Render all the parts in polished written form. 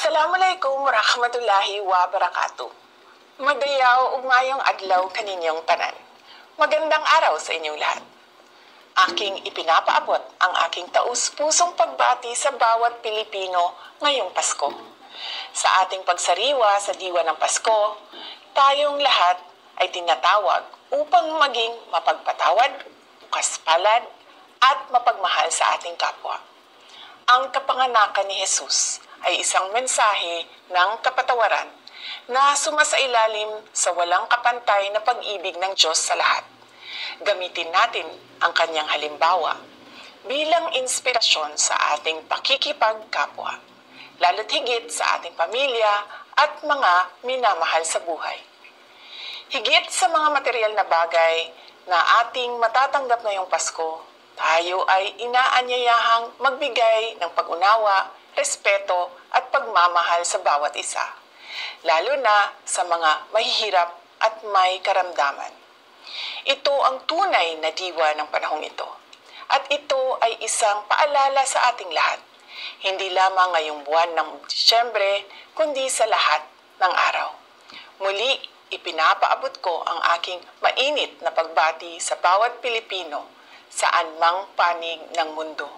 Assalamualaikum warahmatullahi wabarakatuh. Madayaw ug maayong adlaw kaninyong tanan. Magandang araw sa inyong lahat. Aking ipinapaabot ang aking taus-pusong pagbati sa bawat Pilipino ngayong Pasko. Sa ating pagsariwa sa diwa ng Pasko, tayong lahat ay tinatawag upang maging mapagpatawad, bukas palad, at mapagmahal sa ating kapwa. Ang kapanganakan ni Jesus ay isang mensahe ng kapatawaran na sumasailalim sa walang kapantay na pag-ibig ng Diyos sa lahat. Gamitin natin ang kanyang halimbawa bilang inspirasyon sa ating pakikipagkapwa, lalo't higit sa ating pamilya at mga minamahal sa buhay. Higit sa mga material na bagay na ating matatanggap ngayong Pasko, tayo ay inaanyayahang magbigay ng pag-unawa, respeto at pagmamahal sa bawat isa, lalo na sa mga mahihirap at may karamdaman. Ito ang tunay na diwa ng panahong ito. At ito ay isang paalala sa ating lahat, hindi lamang ngayong buwan ng Disyembre, kundi sa lahat ng araw. Muli, ipinapaabot ko ang aking mainit na pagbati sa bawat Pilipino saan mang panig ng mundo.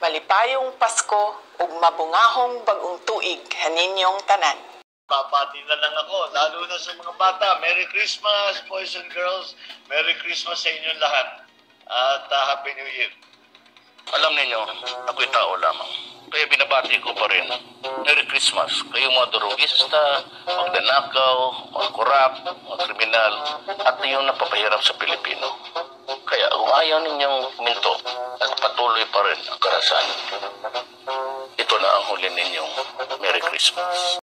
Malipayong Pasko ug mabungahong bagong tuig kaninyong tanan. Papati na lang ako, lalo na sa mga bata. Merry Christmas, boys and girls. Merry Christmas sa inyong lahat. At Happy New Year. Alam ninyo, ako'y tao lamang. Kaya binabati ko pa rin. Merry Christmas. Kayong mga durugista, magdanakaw, mga kurap, mga kriminal, at yung napapahirap sa Pilipino. Kaya kung ayaw ninyong minto at patuloy pa rin ang karahasan, ito na ang huli ninyong Merry Christmas.